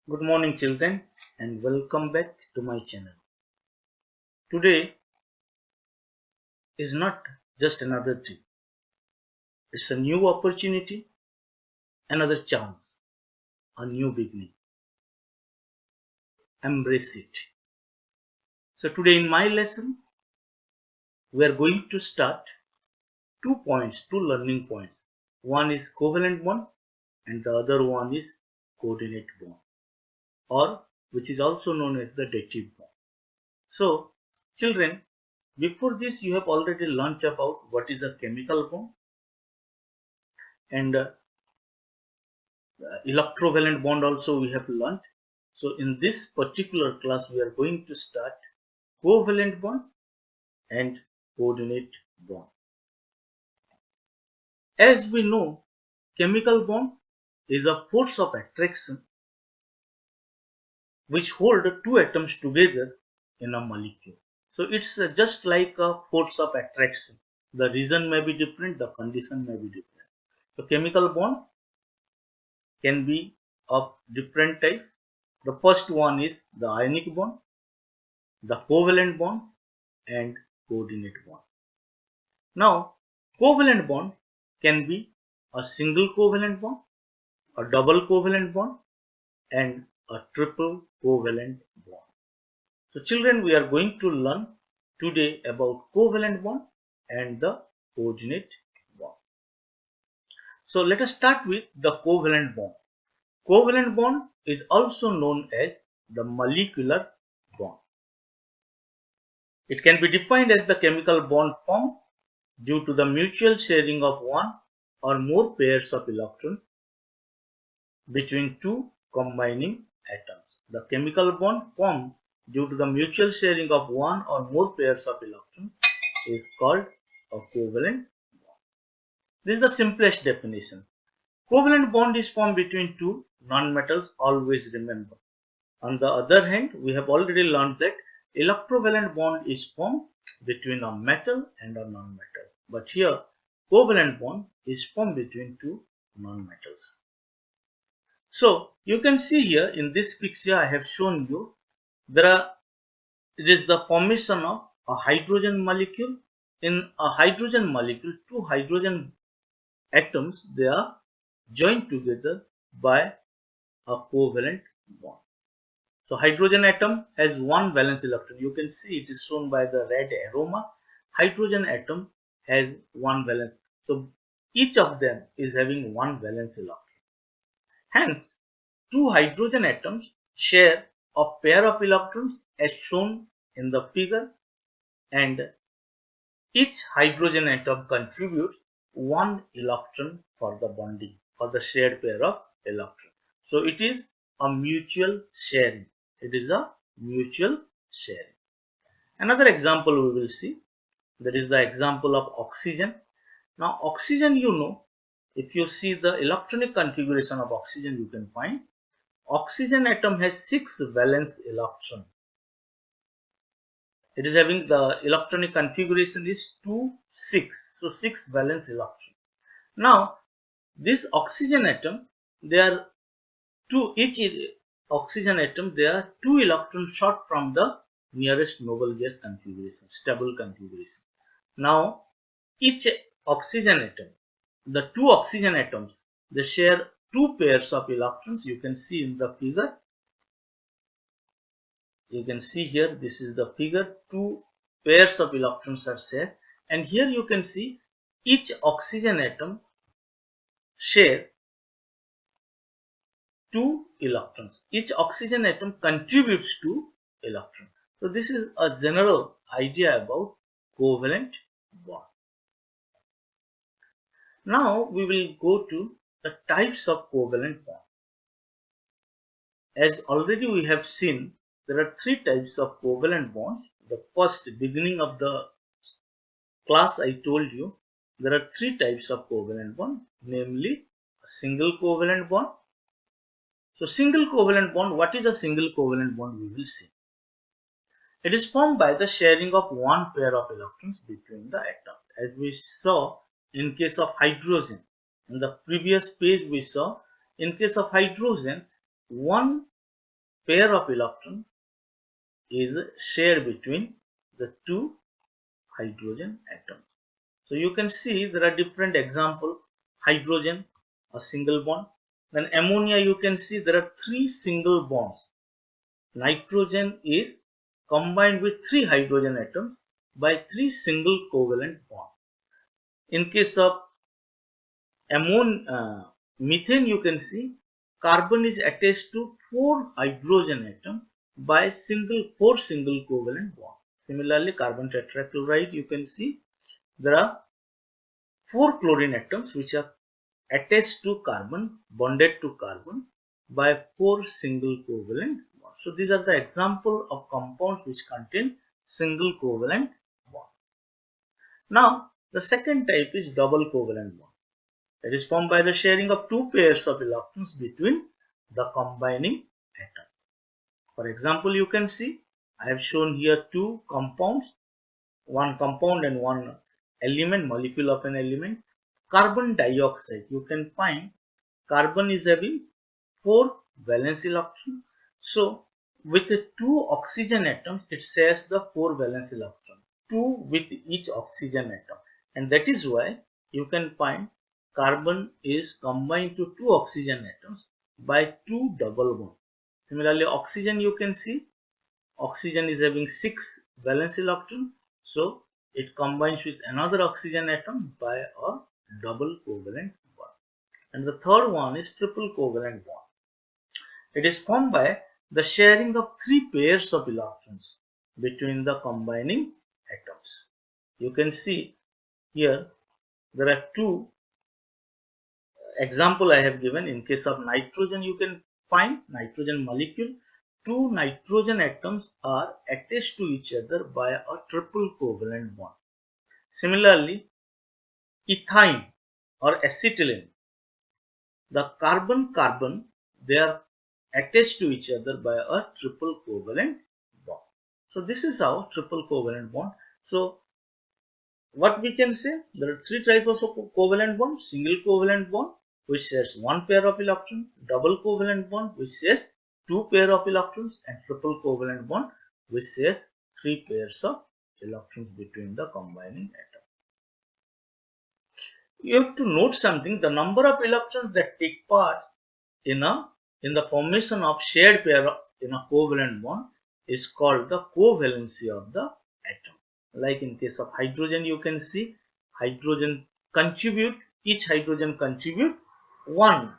Good morning, children, and welcome back to my channel. Today is not just another day, it's a new opportunity, another chance, a new beginning. Embrace it. So, today in my lesson, we are going to start two learning points. One is covalent bond, and the other one is coordinate bond, or which is also known as the dative bond. So, children, before this, you have already learnt about what is a chemical bond and electrovalent bond also we have learned. So in this particular class we are going to start covalent bond and coordinate bond. As we know, chemical bond is a force of attraction which hold two atoms together in a molecule. So it's just like a force of attraction. The reason may be different, the condition may be different. So chemical bond can be of different types. The first one is the ionic bond, the covalent bond and coordinate bond. Now, covalent bond can be a single covalent bond, a double covalent bond and a triple covalent bond. So children, we are going to learn today about covalent bond and the coordinate bond. So let us start with the covalent bond. Covalent bond is also known as the molecular bond. It can be defined as the chemical bond formed due to the mutual sharing of one or more pairs of electrons between two combining atoms. The chemical bond formed due to the mutual sharing of one or more pairs of electrons is called a covalent bond. This is the simplest definition. Covalent bond is formed between two nonmetals, always remember. On the other hand, we have already learned that electrovalent bond is formed between a metal and a nonmetal. But here, covalent bond is formed between two nonmetals. So, you can see here in this picture I have shown you, it is the formation of a hydrogen molecule. In a hydrogen molecule, two hydrogen atoms, they are joined together by a covalent bond. So hydrogen atom has one valence electron. You can see it is shown by the red arrow. Hydrogen atom has one valence. So each of them is having one valence electron. Hence, two hydrogen atoms share a pair of electrons as shown in the figure, and each hydrogen atom contributes one electron for the bonding, for the shared pair of electrons. So it is a mutual sharing. It is a mutual sharing. Another example we will see, that is the example of oxygen. Now oxygen, you know, if you see the electronic configuration of oxygen, you can find oxygen atom has 6 valence electron. It is having the electronic configuration is 2 6, so 6 valence electron. Now this oxygen atom, there are each oxygen atom, there are 2 electrons short from the nearest noble gas configuration, stable configuration. Now each oxygen atom, the 2 oxygen atoms, they share 2 pairs of electrons. You can see in the figure, you can see here, this is the figure, 2 pairs of electrons are shared, and here you can see each oxygen atom share 2 electrons. Each oxygen atom contributes 2 electrons. So this is a general idea about covalent bond. Now we will go to the types of covalent bond. As already we have seen, there are 3 types of covalent bonds. The first, beginning of the class, I told you there are 3 types of covalent bond, namely a single covalent bond. So single covalent bond, what is a single covalent bond, we will see. It is formed by the sharing of one pair of electrons between the atoms. As we saw in case of hydrogen, in the previous page we saw, in case of hydrogen, one pair of electron is shared between the two hydrogen atoms. So you can see there are different examples. Hydrogen, a single bond. Then ammonia, you can see there are 3 single bonds. Nitrogen is combined with 3 hydrogen atoms by 3 single covalent bonds. In case of methane, you can see carbon is attached to 4 hydrogen atoms by 4 single covalent bonds. Similarly, carbon tetrachloride, you can see there are 4 chlorine atoms which are attached to carbon, bonded to carbon by 4 single covalent bonds. So these are the example of compounds which contain single covalent bond. Now the second type is double covalent bond. It is formed by the sharing of 2 pairs of electrons between the combining atoms. For example, you can see I have shown here 2 compounds, one compound and one element, molecule of an element. Carbon dioxide, you can find carbon is having 4 valence electrons. So with the 2 oxygen atoms, it shares the 4 valence electrons, 2 with each oxygen atom, and that is why you can find carbon is combined to 2 oxygen atoms by 2 double bonds. Similarly, oxygen, you can see oxygen is having 6 valence electrons, so it combines with another oxygen atom by a double covalent bond. And the third one is triple covalent bond. It is formed by the sharing of 3 pairs of electrons between the combining atoms. You can see here there are 2 example I have given. In case of nitrogen, you can find nitrogen molecule, 2 nitrogen atoms are attached to each other by a triple covalent bond. Similarly, ethyne or acetylene, the carbon they are attached to each other by a triple covalent bond. So this is how triple covalent bond. So what we can say, there are 3 types of covalent bond: single covalent bond which shares 1 pair of electrons, double covalent bond which shares 2 pair of electrons, and triple covalent bond which shares 3 pairs of electrons between the combining atoms. You have to note something: the number of electrons that take part in the formation of shared pair in a covalent bond is called the covalency of the atom. Like in case of hydrogen, you can see each hydrogen contribute 1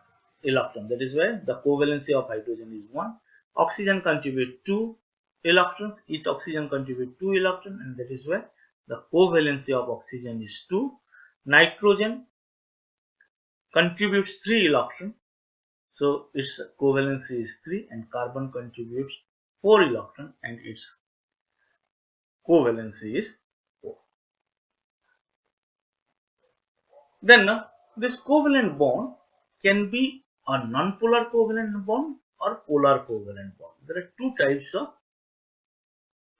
electron. That is why the covalency of hydrogen is 1. Oxygen contribute 2 electrons. Each oxygen contribute 2 electrons, and that is why the covalency of oxygen is 2. Nitrogen contributes 3 electrons, so its covalency is 3, and carbon contributes 4 electrons and its covalency is 4. Then this covalent bond can be a non-polar covalent bond or polar covalent bond. There are 2 types of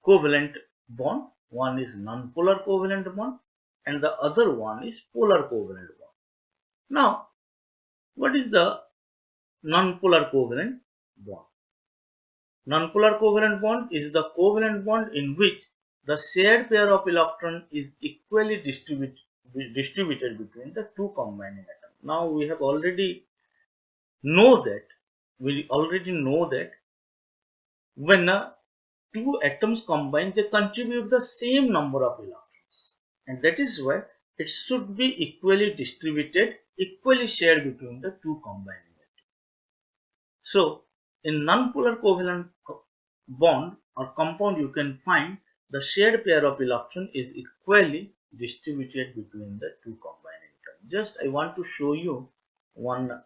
covalent bond. One is non-polar covalent bond and the other one is polar covalent bond. Now, what is the non-polar covalent bond? Non-polar covalent bond is the covalent bond in which the shared pair of electrons is equally distributed between the 2 combining atoms. Now we already know that when 2 atoms combine, they contribute the same number of electrons, and that is why it should be equally distributed, equally shared between the 2 combining atoms. So in non-polar covalent bond or compound, you can find the shared pair of electron is equally distributed between the 2 combining atoms. Just I want to show you one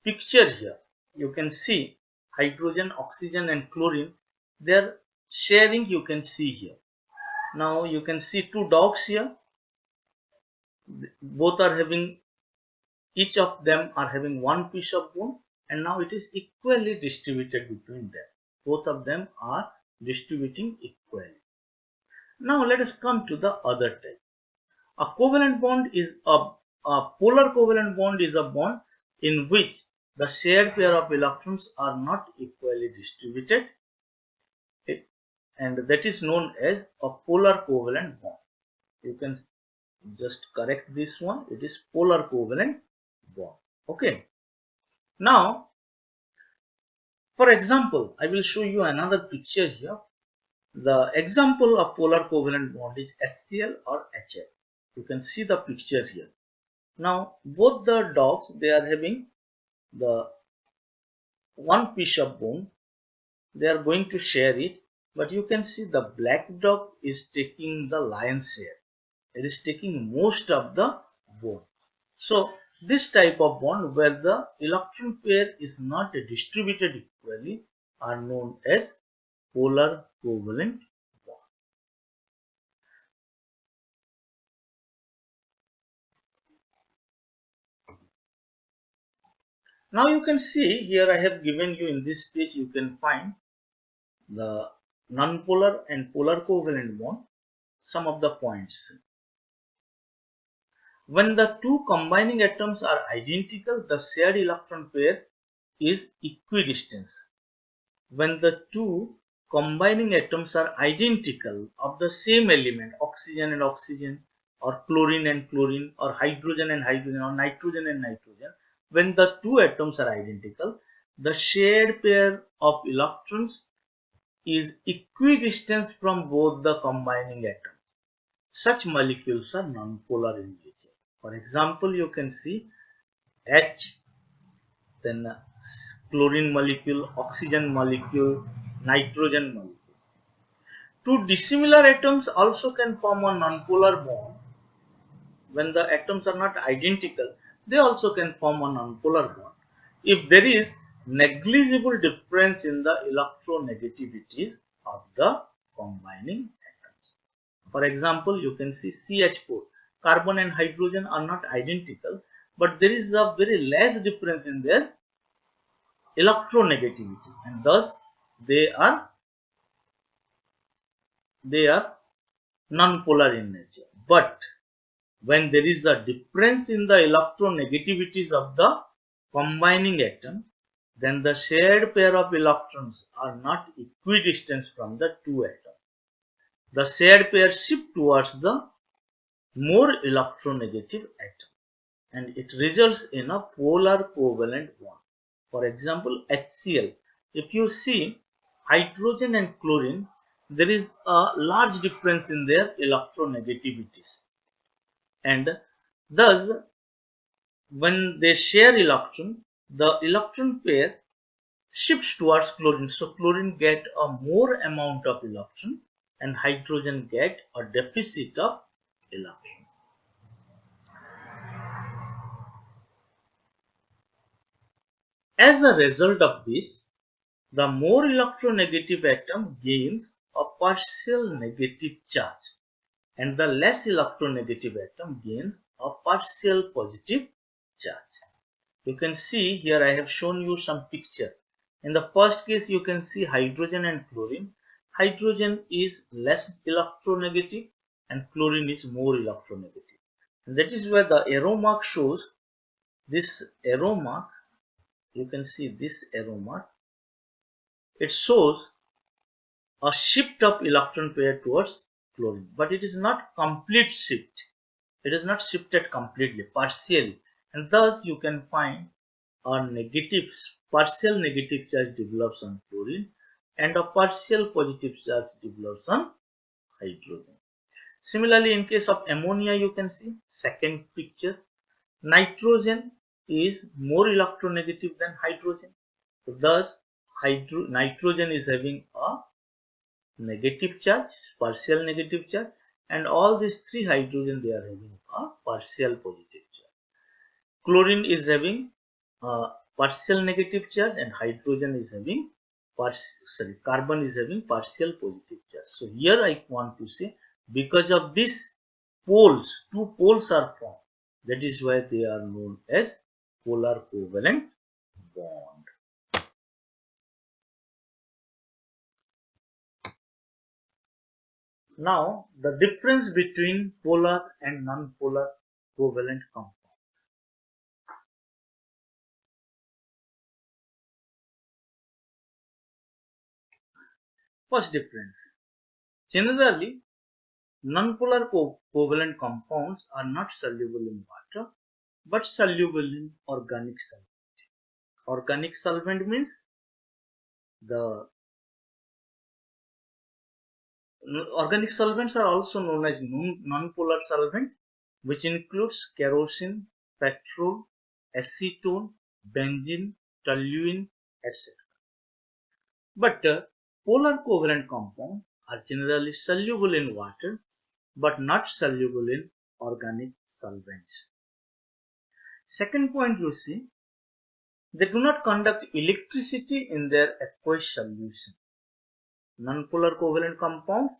picture here. You can see hydrogen, oxygen and chlorine, their sharing you can see here. Now you can see 2 dogs here. Both are having, each of them are having 1 piece of bone, and now it is equally distributed between them. Both of them are distributing equally. Now let us come to the other type. A covalent bond is a polar covalent bond is a bond in which the shared pair of electrons are not equally distributed, and that is known as a polar covalent bond. You can just correct this one. It is polar covalent bond. Okay. Now, for example, I will show you another picture here. The example of polar covalent bond is HCl or HF. You can see the picture here. Now, both the dogs, they are having the one piece of bone. They are going to share it, but you can see the black dog is taking the lion's share. It is taking most of the bone. So this type of bond where the electron pair is not distributed equally are known as polar covalent bond. Now you can see here I have given you in this page, you can find the nonpolar and polar covalent bond, some of the points. When the two combining atoms are identical, the shared electron pair is equidistant. When the two combining atoms are identical of the same element, oxygen and oxygen, or chlorine and chlorine, or hydrogen and hydrogen, or nitrogen and nitrogen, when the two atoms are identical, the shared pair of electrons is equidistant from both the combining atoms. Such molecules are nonpolar in nature. For example, you can see H, then chlorine molecule, oxygen molecule, nitrogen molecule. Two dissimilar atoms also can form a nonpolar bond. When the atoms are not identical, they also can form a nonpolar bond if there is negligible difference in the electronegativities of the combining atoms. For example, you can see CH4, carbon and hydrogen are not identical, but there is a very less difference in their electronegativities, and thus they are nonpolar in nature. But when there is a difference in the electronegativities of the combining atom, then the shared pair of electrons are not equidistant from the two atoms. The shared pair shift towards the more electronegative atom, and it results in a polar covalent bond. For example, HCl. If you see hydrogen and chlorine, there is a large difference in their electronegativities, and thus when they share electron, the electron pair shifts towards chlorine. So chlorine get a more amount of electron and hydrogen get a deficit of electron. As a result of this, the more electronegative atom gains a partial negative charge, and the less electronegative atom gains a partial positive charge. You can see here I have shown you some picture. In the first case, you can see hydrogen and chlorine. Hydrogen is less electronegative and chlorine is more electronegative. And that is where the arrow mark shows this arrow mark. You can see this arrow mark. It shows a shift of electron pair towards chlorine, but it is not complete shift. It is not shifted completely, partially, and thus you can find a partial negative charge develops on chlorine and a partial positive charge develops on hydrogen. Similarly, in case of ammonia, you can see second picture, nitrogen is more electronegative than hydrogen. So thus, nitrogen is having a negative charge, partial negative charge, and all these three hydrogen they are having a partial positive charge. Chlorine is having a partial negative charge and hydrogen is having carbon is having partial positive charge. So here I want to say because of this poles, two poles are formed. That is why they are known as polar covalent bond. Now the difference between polar and non-polar covalent compounds. First difference. Generally, non-polar covalent compounds are not soluble in water, but soluble in organic solvent. Organic solvent means the organic solvents are also known as non-polar solvent, which includes kerosene, petrol, acetone, benzene, toluene, etc. But polar covalent compounds are generally soluble in water, but not soluble in organic solvents. Second point, you see, they do not conduct electricity in their aqueous solution. Non-polar covalent compounds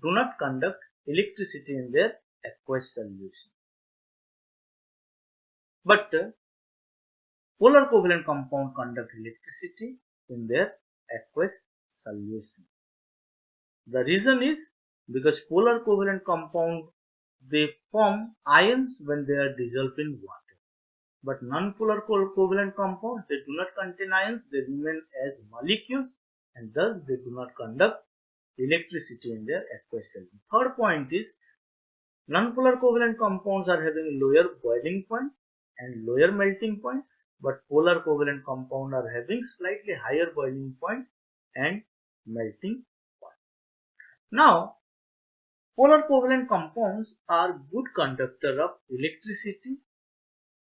do not conduct electricity in their aqueous solution. But polar covalent compounds conduct electricity in their aqueous solution. The reason is because polar covalent compounds, they form ions when they are dissolved in water. But non-polar covalent compounds, they do not contain ions, they remain as molecules, and thus they do not conduct electricity in their aqueous solution. Third point is, non-polar covalent compounds are having lower boiling point and lower melting point, but polar covalent compounds are having slightly higher boiling point and melting point. Now, polar covalent compounds are good conductor of electricity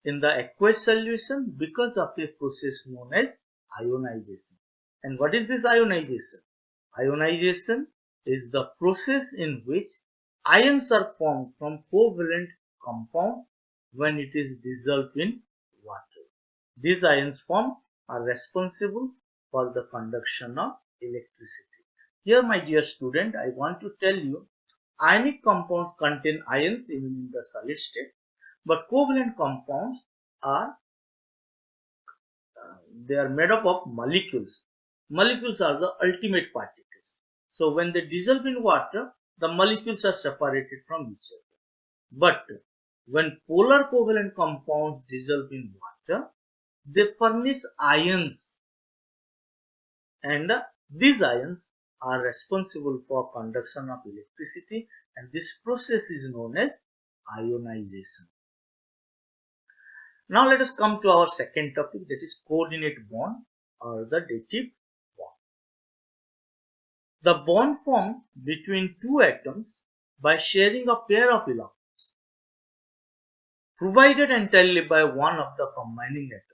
in the aqueous solution because of a process known as ionization. And what is this ionization? Ionization is the process in which ions are formed from covalent compound when it is dissolved in water. These ions formed are responsible for the conduction of electricity. Here, my dear student, I want to tell you, ionic compounds contain ions even in the solid state, but covalent compounds are they are made up of molecules. Molecules are the ultimate particles. So when they dissolve in water, the molecules are separated from each other. But when polar covalent compounds dissolve in water, they furnish ions, and these ions are responsible for conduction of electricity, and this process is known as ionization. Now let us come to our second topic, that is coordinate bond or the dative bond. The bond formed between two atoms by sharing a pair of electrons provided entirely by one of the combining atoms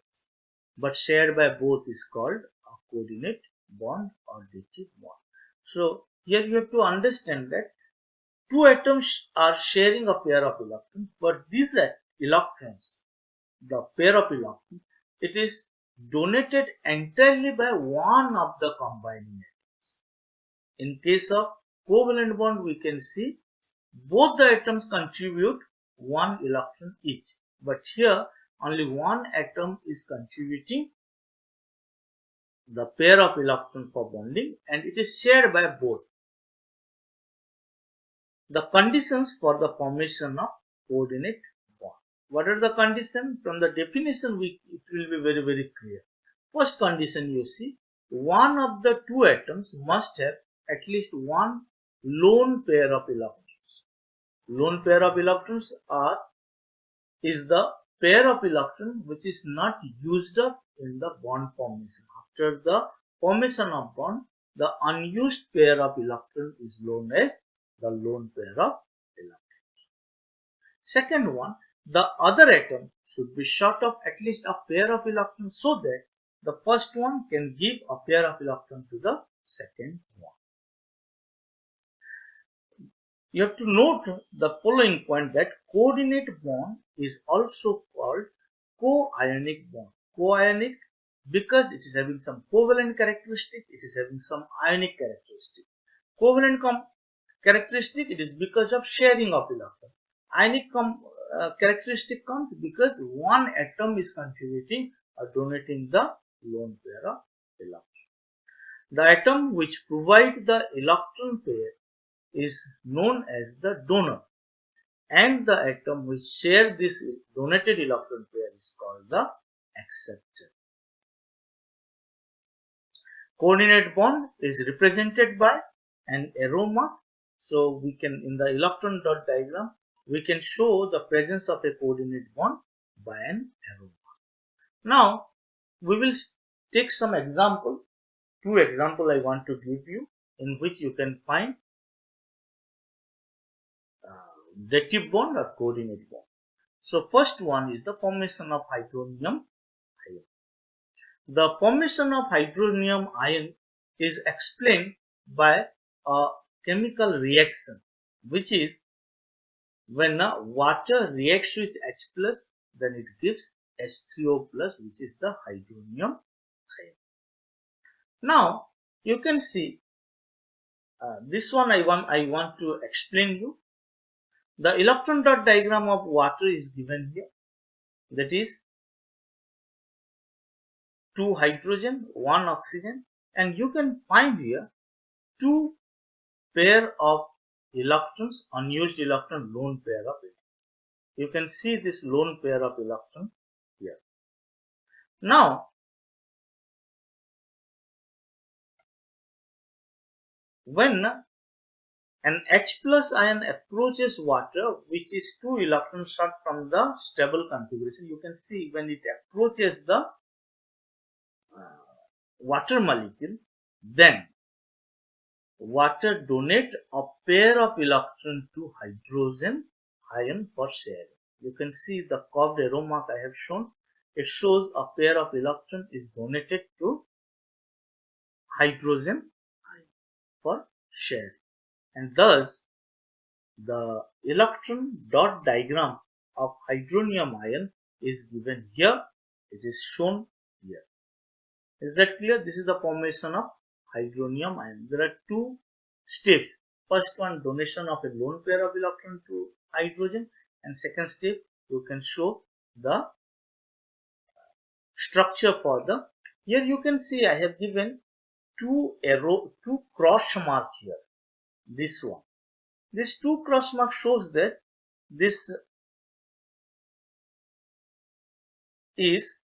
but shared by both is called a coordinate bond or dative bond. So here you have to understand that two atoms are sharing a pair of electrons, but these electrons, the pair of electrons, it is donated entirely by one of the combining atoms. In case of covalent bond, we can see both the atoms contribute one electron each, but here only one atom is contributing the pair of electrons for bonding, and it is shared by both. The conditions for the formation of coordinate bond. What are the conditions? From the definition, it will be very, very clear. First condition, you see, one of the two atoms must have at least one lone pair of electrons. Lone pair of electrons is the pair of electrons which is not used up in the bond formation. After the formation of bond, the unused pair of electrons is known as the lone pair of electrons. Second one, the other atom should be short of at least a pair of electrons so that the first one can give a pair of electrons to the second one. You have to note the following point, that coordinate bond is also called co-ionic bond. Co-ionic because it is having some covalent characteristic, it is having some ionic characteristic. Covalent characteristic, it is because of sharing of electron. Ionic characteristic comes because one atom is contributing or donating the lone pair of electron. The atom which provides the electron pair is known as the donor, and the atom which shares this donated electron pair is called the acceptor. Coordinate bond is represented by an arrow mark. So we can, in the electron dot diagram, we can show the presence of a coordinate bond by an arrow mark. Now we will take some example. Two example I want to give you, in which you can find dative bond or coordinate bond. So first one is the formation of hydronium ion. The formation of hydronium ion is explained by a chemical reaction, which is when water reacts with H plus, then it gives H3O plus, which is the hydronium ion. Now you can see this one I want to explain you. The electron dot diagram of water is given here. That is 2 hydrogen, 1 oxygen, and you can find here 2 pair of electrons, unused electron, lone pair of electrons. You can see this lone pair of electron here. Now, when an H plus ion approaches water, which is 2 electrons short from the stable configuration, you can see when it approaches the water molecule, then water donate a pair of electron to hydrogen ion for sharing. You can see the curved arrow mark I have shown. It shows a pair of electron is donated to hydrogen ion for sharing. And thus, the electron dot diagram of hydronium ion is given here. It is shown here. Is that clear? This is the formation of hydronium ion. There are 2 steps. First one, donation of a lone pair of electron to hydrogen, and second step, you can show the structure for the. Here you can see I have given 2 cross mark here. This one. This 2 cross mark shows that this is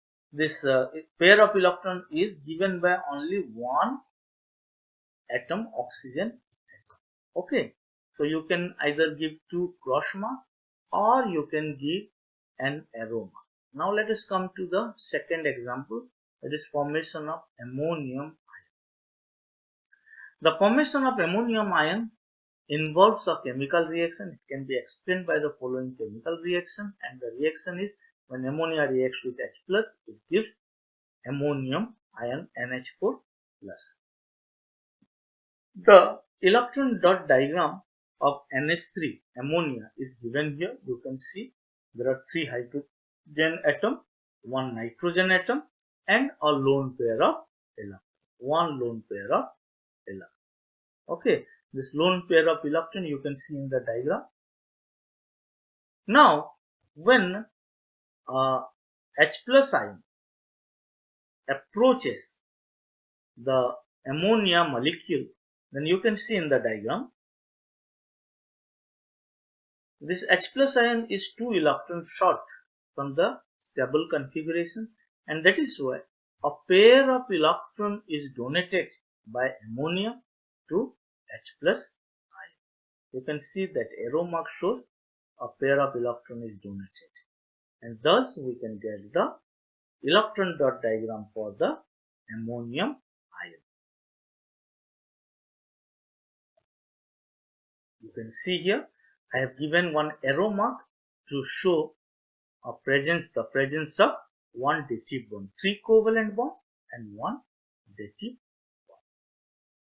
pair of electron is given by only one atom, oxygen atom. Okay, so you can either give 2 cross mark or you can give an arrow mark. Now let us come to the second example, that is formation of ammonium ion. The formation of ammonium ion involves a chemical reaction. It can be explained by the following chemical reaction, and the reaction is when ammonia reacts with H plus, it gives ammonium ion NH4 plus. The electron dot diagram of NH3 ammonia is given here. You can see there are 3 hydrogen atom, 1 nitrogen atom, and a lone pair of electron. 1 lone pair of electron. Okay, this lone pair of electron you can see in the diagram. Now, when H plus ion approaches the ammonia molecule, then you can see in the diagram, this H plus ion is 2 electrons short from the stable configuration, and that is why a pair of electron is donated by ammonia to H plus ion. You can see that arrow mark shows a pair of electron is donated, and thus we can get the electron dot diagram for the ammonium ion. You can see here I have given one arrow mark to show the presence of one dative bond, 3 covalent bond and 1 dative bond.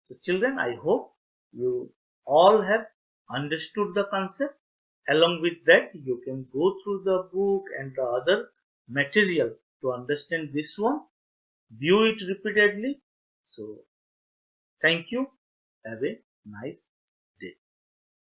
So children, I hope you all have understood the concept. Along with that, you can go through the book and the other material to understand this one. View it repeatedly. So thank you. Have a nice